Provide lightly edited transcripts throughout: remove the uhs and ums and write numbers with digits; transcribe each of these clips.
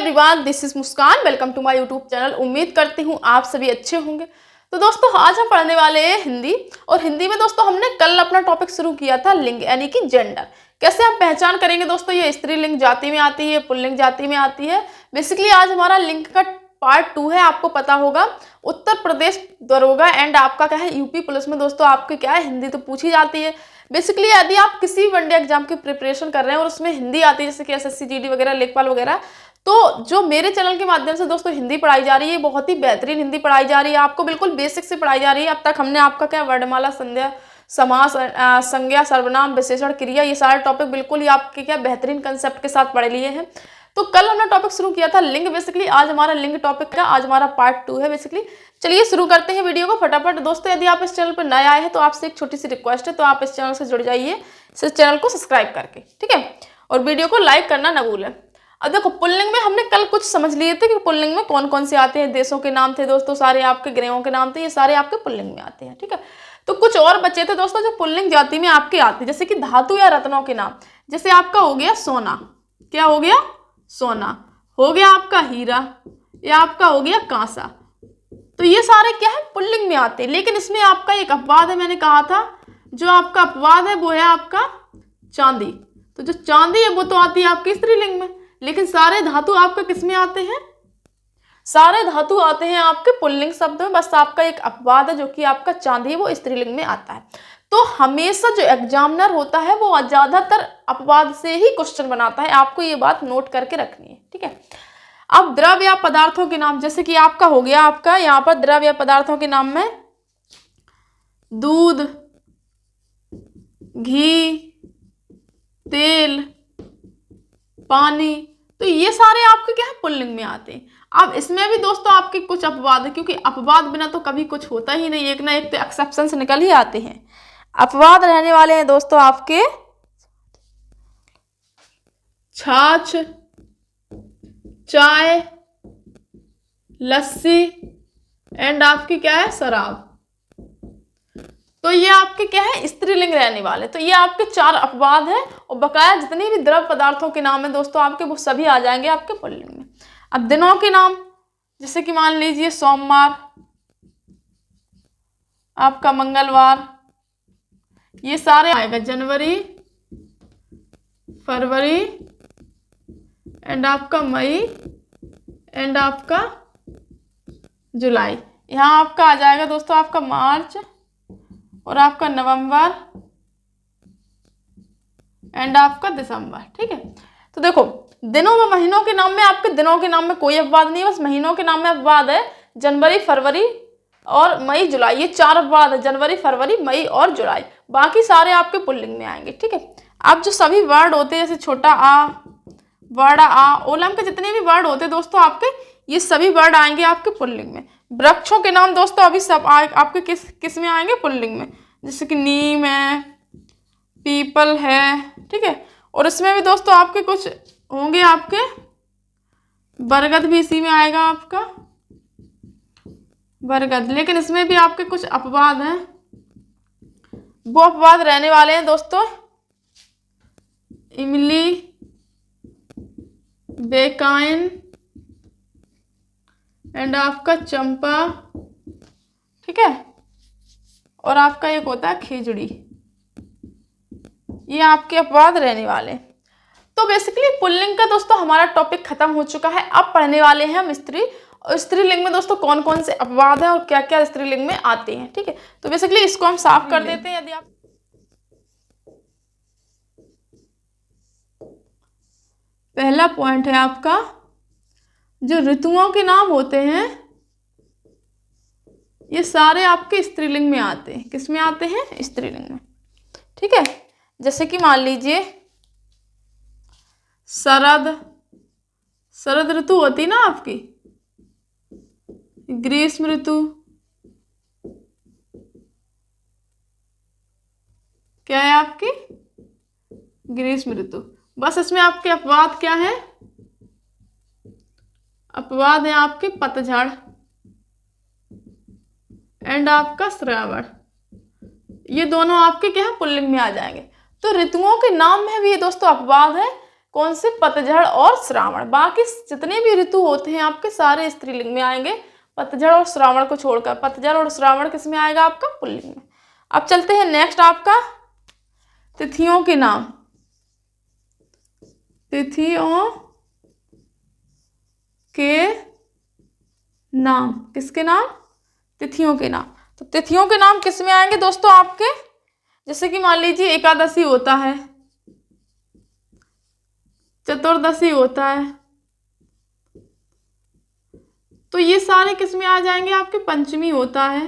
Everyone, this is Muskan. Welcome to my YouTube channel. उम्मीद करती हूँ आप सभी अच्छे होंगे। तो दोस्तों आज हम पढ़ने वाले हैं हिंदी। और हिंदी में दोस्तों हमने कल अपना टॉपिक शुरू किया था लिंग यानी कि जेंडर। कैसे आप पहचान करेंगे दोस्तों, ये स्त्रीलिंग जाति में आती है, पुल्लिंग जाति में आती है। बेसिकली आज हमारा लिंग का पार्ट 2 है। आपको पता होगा उत्तर प्रदेश दरोगा एंड आपका क्या है यूपी पुलिस में दोस्तों आपकी क्या है हिंदी तो पूछी जाती है। बेसिकली यदि आप किसी वनडे एग्जाम की प्रिपरेशन कर रहे हैं और उसमें हिंदी आती है, जैसे कि एसएससी जीडी वगैरह, लेखपाल वगैरह, तो जो मेरे चैनल के माध्यम से दोस्तों हिंदी पढ़ाई जा रही है, बहुत ही बेहतरीन हिंदी पढ़ाई जा रही है। आपको बिल्कुल बेसिक से पढ़ाई जा रही है। अब तक हमने आपका क्या वर्णमाला, संध्या, समास, संज्ञा, सर्वनाम, विशेषण, क्रिया, ये सारे टॉपिक बिल्कुल ही आपके क्या बेहतरीन कंसेप्ट के साथ पढ़ लिए हैं। तो कल हमने टॉपिक शुरू किया था लिंग। बेसिकली आज हमारा लिंग टॉपिक का आज हमारा पार्ट 2 है। बेसिकली चलिए शुरू करते हैं वीडियो को फटाफट। दोस्तों यदि आप इस चैनल पर नए आए हैं तो आपसे एक छोटी सी रिक्वेस्ट है, तो आप इस चैनल से जुड़ जाइए, इस चैनल को सब्सक्राइब करके, ठीक है, और वीडियो को लाइक करना ना भूलें। अब देखो पुल्लिंग में हमने कल कुछ समझ लिए थे कि पुल्लिंग में कौन कौन से आते हैं। देशों के नाम थे दोस्तों, सारे आपके ग्रहों के नाम थे, ये सारे आपके पुल्लिंग में आते हैं, ठीक है। तो कुछ और बचे थे दोस्तों जो पुल्लिंग जाति में आपके आते हैं, जैसे कि धातु या रत्नों के नाम। जैसे आपका हो गया सोना, क्या हो गया, सोना हो गया आपका हीरा, या आपका हो गया कांसा। तो ये सारे क्या है पुल्लिंग में आते हैं। लेकिन इसमें आपका एक अपवाद है, मैंने कहा था जो आपका अपवाद है वो है आपका चांदी। तो जो चांदी है वो तो आती है आपकी स्त्रीलिंग में, लेकिन सारे धातु आपके किस में आते हैं, सारे धातु आते हैं आपके पुल्लिंग शब्द में। बस आपका एक अपवाद है जो कि आपका चांदी है, वो स्त्रीलिंग में आता है। तो हमेशा जो एग्जामिनर होता है वो ज्यादातर अपवाद से ही क्वेश्चन बनाता है। आपको ये बात नोट करके रखनी है, ठीक है। अब द्रव्य या पदार्थों के नाम, जैसे कि आपका हो गया आपका यहाँ पर द्रव्य या पदार्थों के नाम में दूध, घी, तेल, पानी, तो ये सारे आपके क्या है पुल्लिंग में आते हैं। अब इसमें भी दोस्तों आपके कुछ अपवाद है, क्योंकि अपवाद बिना तो कभी कुछ होता ही नहीं, एक ना एक तो एक्सेप्शन से निकल ही आते हैं। अपवाद रहने वाले हैं दोस्तों आपके छाछ, चाय, लस्सी एंड आपकी क्या है शराब। तो ये आपके क्या है स्त्रीलिंग रहने वाले। तो ये आपके 4 अपवाद हैं, और बकाया जितने भी द्रव्य पदार्थों के नाम है दोस्तों आपके, वो सभी आ जाएंगे आपके पुल्लिंग में। अब दिनों के नाम, जैसे कि मान लीजिए सोमवार, आपका मंगलवार, ये सारे आएगा। जनवरी, फरवरी एंड आपका मई एंड आपका जुलाई। यहाँ आपका आ जाएगा दोस्तों आपका मार्च और आपका नवंबर एंड आपका दिसंबर, ठीक है। तो देखो दिनों में, महीनों के नाम में आपके दिनों के नाम में कोई अपवाद नहीं है, बस महीनों के नाम में अपवाद है जनवरी, फरवरी और मई, जुलाई। ये 4 अपवाद है, जनवरी, फरवरी, मई और जुलाई। बाकी सारे आपके पुल्लिंग में आएंगे, ठीक है। अब जो सभी वर्ड होते हैं, जैसे छोटा आ, बड़ा आ, ओलम के जितने भी वर्ड होते हैं दोस्तों आपके, ये सभी वर्ड आएंगे आपके पुल्लिंग में। वृक्षों के नाम दोस्तों अभी सब आपके किस में आएंगे, पुल्लिंग में, जैसे कि नीम है, पीपल है, ठीक है। और इसमें भी दोस्तों आपके कुछ होंगे, आपके बरगद भी इसी में आएगा आपका बरगद। लेकिन इसमें भी आपके कुछ अपवाद हैं, वो अपवाद रहने वाले हैं दोस्तों इमली, बेकाइन एंड आपका चंपा, ठीक है। और आपका एक होता है खिजड़ी। ये आपके अपवाद रहने वाले। तो बेसिकली पुल्लिंग का दोस्तों हमारा टॉपिक खत्म हो चुका है। अब पढ़ने वाले हैं हम स्त्री, और स्त्रीलिंग में दोस्तों कौन कौन से अपवाद हैं और क्या क्या स्त्रीलिंग में आते हैं, ठीक है। तो बेसिकली इसको हम साफ कर देते हैं। यदि आप पहला पॉइंट है आपका, जो ऋतुओं के नाम होते हैं ये सारे आपके स्त्रीलिंग में आते हैं। किस में आते हैं, स्त्रीलिंग में, ठीक है। जैसे कि मान लीजिए शरद, शरद ऋतु होती ना आपकी, ग्रीष्म ऋतु, क्या है आपकी ग्रीष्म ऋतु। बस इसमें आपके अपवाद क्या है, अपवाद है आपके पतझड़ एंड आपका श्रावण। ये दोनों आपके क्या है पुल्लिंग में आ जाएंगे। तो ऋतुओं के नाम में भी ये दोस्तों अपवाद है। कौन से? पतझड़ और श्रावण। बाकी जितने भी ऋतु होते हैं आपके सारे स्त्रीलिंग में आएंगे, पतझड़ और श्रावण को छोड़कर। पतझड़ और श्रावण किस में आएगा? आपका पुल्लिंग में। अब चलते हैं नेक्स्ट आपका तिथियों के नाम। तिथियों के नाम, किसके नाम? तिथियों के नाम। तो तिथियों के नाम किस में आएंगे दोस्तों आपके? जैसे कि मान लीजिए एकादशी होता है, चतुर्दशी होता है, तो ये सारे किस में आ जाएंगे? आपके पंचमी होता है,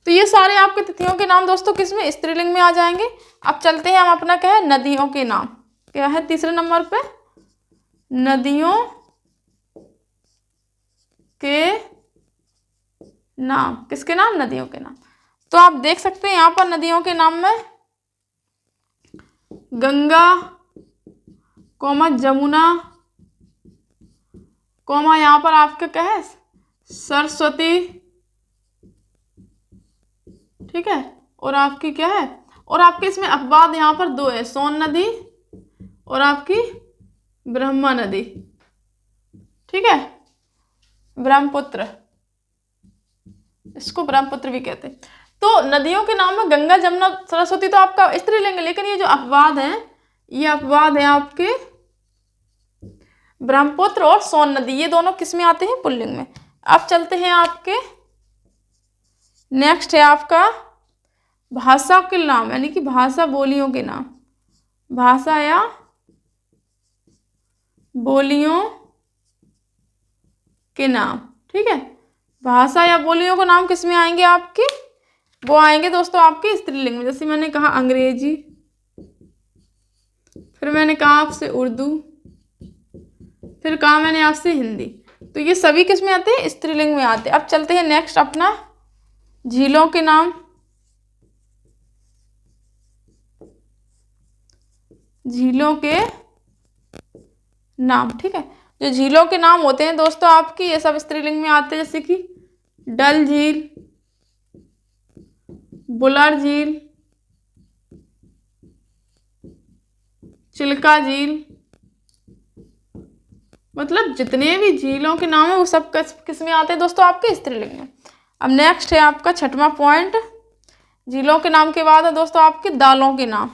तो ये सारे आपके तिथियों के नाम दोस्तों किस में? स्त्रीलिंग में आ जाएंगे। अब चलते हैं हम अपना क्या है? नदियों के नाम। क्या है तीसरे नंबर पे? नदियों के नाम। किसके नाम? नदियों के नाम। तो आप देख सकते हैं यहाँ पर नदियों के नाम में गंगा, जमुना, यहाँ पर आपके क्या है? सरस्वती, ठीक है। और आपकी क्या है? और आपके इसमें अपवाद यहाँ पर दो है, सोन नदी और आपकी ब्रह्मा नदी, ठीक है, ब्रह्मपुत्र, इसको ब्रह्मपुत्र भी कहते हैं। तो नदियों के नाम में गंगा, जमुना, सरस्वती तो आपका स्त्रीलिंग है, लेकिन ये जो अपवाद है, ये अपवाद है आपके ब्रह्मपुत्र और सोन नदी, ये दोनों किस में आते हैं? पुल्लिंग में। अब चलते हैं आपके नेक्स्ट है आपका भाषा के नाम, यानी कि भाषा बोलियों के नाम। भाषा या बोलियों के नाम, ठीक है। भाषा या बोलियों के नाम किस में आएंगे आपके? वो आएंगे दोस्तों आपके स्त्रीलिंग में। जैसे मैंने कहा अंग्रेजी, फिर मैंने कहा आपसे उर्दू, फिर कहा मैंने आपसे हिंदी, तो ये सभी किस में आते हैं? स्त्रीलिंग में आते हैं। अब चलते हैं नेक्स्ट अपना झीलों के नाम। झीलों के नाम, ठीक है। जो झीलों के नाम होते हैं दोस्तों आपकी, ये सब स्त्रीलिंग में आते हैं। जैसे कि डल झील, बुलर झील, चिल्का झील, मतलब जितने भी झीलों के नाम है वो सब किस में आते हैं दोस्तों? आपके स्त्रीलिंग में। अब नेक्स्ट है आपका छठवां पॉइंट, झीलों के नाम के बाद है दोस्तों आपके दालों के नाम।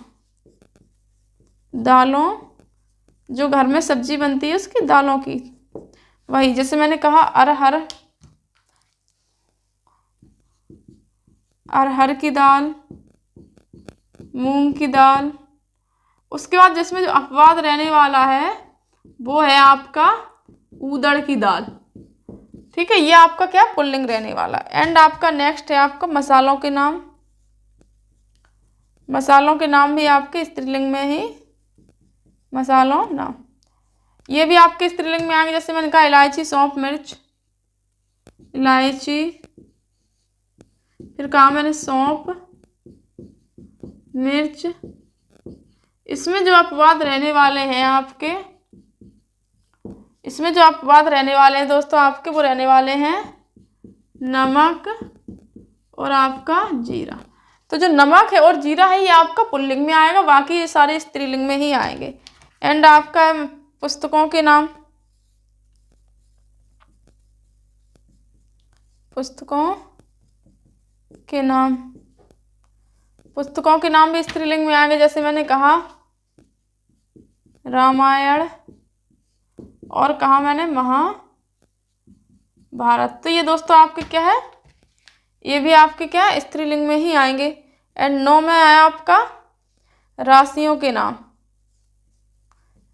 दालों, जो घर में सब्जी बनती है उसकी दालों की, वही जैसे मैंने कहा अरहर, अरहर की दाल, मूंग की दाल। उसके बाद जिसमें जो अपवाद रहने वाला है वो है आपका ऊदड़ की दाल, ठीक है। ये आपका क्या पुल्लिंग रहने वाला। एंड आपका नेक्स्ट है आपका मसालों के नाम। मसालों के नाम भी आपके स्त्रीलिंग में ही, मसालों नाम, ये भी आपके स्त्रीलिंग में आएंगे। जैसे मैंने कहा इलायची, सौंफ, मिर्च, इलायची, फिर कहा मैंने सौंफ, मिर्च। इसमें जो अपवाद रहने वाले हैं आपके, इसमें जो अपवाद रहने वाले हैं दोस्तों आपके, वो रहने वाले हैं नमक और आपका जीरा। तो जो नमक है और जीरा है ये आपका पुल्लिंग में आएगा, बाकी ये सारे स्त्रीलिंग में ही आएंगे। एंड आपका पुस्तकों के नाम। पुस्तकों के नाम, पुस्तकों के नाम भी स्त्रीलिंग में आएंगे। जैसे मैंने कहा रामायण और कहा मैंने महाभारत। तो ये दोस्तों आपके क्या है? ये भी आपके क्या है? स्त्रीलिंग में ही आएंगे। एंड 9 में आया आपका राशियों के नाम।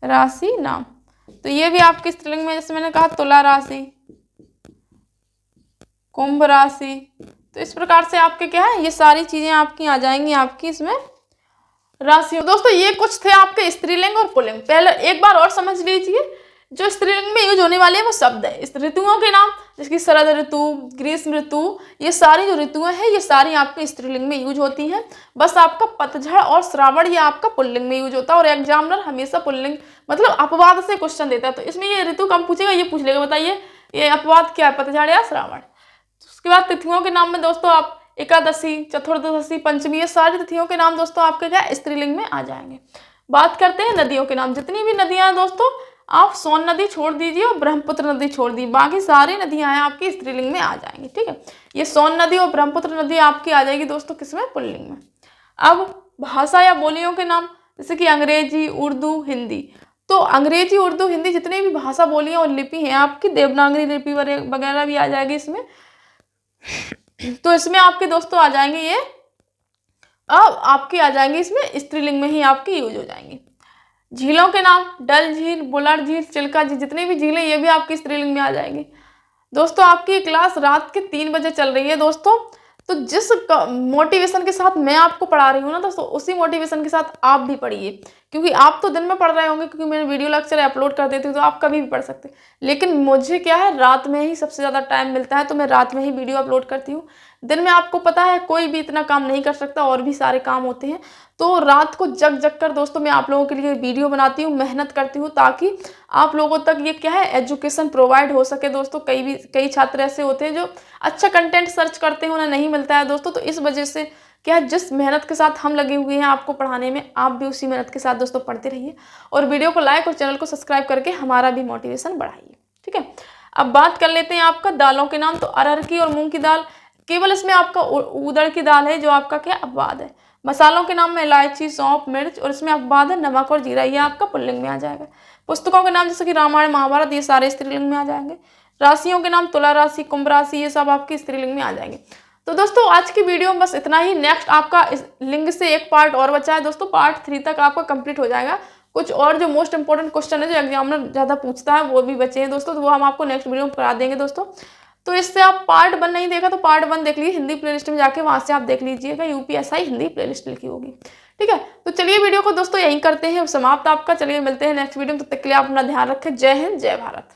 राशि नाम, तो ये भी आपके स्त्रीलिंग में, जैसे मैंने कहा तुला राशि, कुंभ राशि। तो इस प्रकार से आपके क्या है? ये सारी चीजें आपकी आ जाएंगी आपकी इसमें राशियों। दोस्तों ये कुछ थे आपके स्त्रीलिंग और पुल्लिंग। पहले एक बार और समझ लीजिए, जो स्त्रीलिंग में यूज होने वाले हैं वो शब्द है। इस ऋतुओं के नाम, जैसे शरद ऋतु, ग्रीष्म ऋतु, ये सारी जो ऋतुएं हैं ये सारी आपके स्त्रीलिंग में यूज होती हैं। बस आपका पतझड़ और श्रावण ये आपका पुल्लिंग में यूज होता है। और एग्जामिनर हमेशा पुल्लिंग मतलब अपवाद से क्वेश्चन देता है, तो इसमें ये ऋतु कम पूछेगा, ये पूछ लेगा बताइए ये अपवाद क्या है, पतझड़ या श्रावण। उसके बाद तिथियों के नाम में दोस्तों आप एकादशी, चतुर्दशी, पंचमी, ये सारी तिथियों के नाम दोस्तों आपके क्या स्त्रीलिंग में आ जाएंगे। बात करते हैं नदियों के नाम। जितनी भी नदियां हैं दोस्तों, आप सोन नदी छोड़ दीजिए और ब्रह्मपुत्र नदी छोड़ दी, बाकी सारी नदियां हैं आपकी स्त्रीलिंग में आ जाएंगी। ठीक है, ये सोन नदी और ब्रह्मपुत्र नदी आपकी आ जाएगी दोस्तों किसमें, पुल्लिंग में। अब भाषा या बोलियों के नाम, जैसे कि अंग्रेजी, उर्दू, हिंदी। तो अंग्रेजी, उर्दू, हिंदी जितनी भी भाषा बोलियां और लिपि हैं आपकी, देवनागरी लिपि वगैरह भी आ जाएगी इसमें। तो इसमें आपके दोस्तों आ जाएंगे ये, अब आपकी आ जाएंगी इसमें स्त्रीलिंग में ही आपकी यूज हो जाएंगी। झीलों के नाम, डल झील, बुलर झील, चिल्का झील, जितनी भी झीलें ये भी आपकी स्त्रीलिंग में आ जाएंगी। दोस्तों आपकी क्लास रात के 3 बजे चल रही है दोस्तों, तो जिस मोटिवेशन के साथ मैं आपको पढ़ा रही हूँ ना दोस्तों, उसी मोटिवेशन के साथ आप भी पढ़िए, क्योंकि आप तो दिन में पढ़ रहे होंगे, क्योंकि मैं वीडियो लेक्चर अपलोड कर देती हूँ तो आप कभी भी पढ़ सकते हैं। लेकिन मुझे क्या है, रात में ही सबसे ज़्यादा टाइम मिलता है, तो मैं रात में ही वीडियो अपलोड करती हूँ। दिन में आपको पता है कोई भी इतना काम नहीं कर सकता, और भी सारे काम होते हैं। तो रात को जग जग कर दोस्तों मैं आप लोगों के लिए वीडियो बनाती हूँ, मेहनत करती हूँ, ताकि आप लोगों तक ये क्या है, एजुकेशन प्रोवाइड हो सके दोस्तों। कई छात्र ऐसे होते हैं जो अच्छा कंटेंट सर्च करते हैं, उन्हें नहीं मिलता है दोस्तों। तो इस वजह से क्या है, जिस मेहनत के साथ हम लगे हुए हैं आपको पढ़ाने में, आप भी उसी मेहनत के साथ दोस्तों पढ़ते रहिए, और वीडियो को लाइक और चैनल को सब्सक्राइब करके हमारा भी मोटिवेशन बढ़ाइए। ठीक है, अब बात कर लेते हैं आपका दालों के नाम। तो अरहर की और मूंग की दाल, केवल इसमें आपका उड़द की दाल है जो आपका क्या अपवाद है। मसालों के नाम में इलायची, सौंफ, मिर्च, और इसमें अपवाद है नमक और जीरा, ये आपका पुल्लिंग में आ जाएगा। पुस्तकों के नाम जैसे कि रामायण, महाभारत, ये सारे स्त्रीलिंग में आ जाएंगे। राशियों के नाम, तुला राशि, कुंभ राशि, ये सब आपकी स्त्रीलिंग में आ जाएंगे। तो दोस्तों आज की वीडियो में बस इतना ही। नेक्स्ट आपका इस लिंग से एक पार्ट और बचा है दोस्तों, पार्ट 3 तक आपका कंप्लीट हो जाएगा। कुछ और जो मोस्ट इंपॉर्टेंट क्वेश्चन है जो एग्जामिनर ज़्यादा पूछता है वो भी बचे हैं दोस्तों, तो वो हम आपको नेक्स्ट वीडियो में करा देंगे दोस्तों। तो इससे आप पार्ट 1 नहीं देखा तो पार्ट 1 देख लीजिए, हिंदी प्लेलिस्ट में जाके वहाँ से आप देख लीजिएगा, यूपीएसआई हिंदी प्लेलिस्ट लिखी होगी। ठीक है, तो चलिए वीडियो को दोस्तों यहीं करते हैं समाप्त आपका। चलिए मिलते हैं नेक्स्ट वीडियो में, तब तक के लिए आप अपना ध्यान रखें। जय हिंद, जय भारत।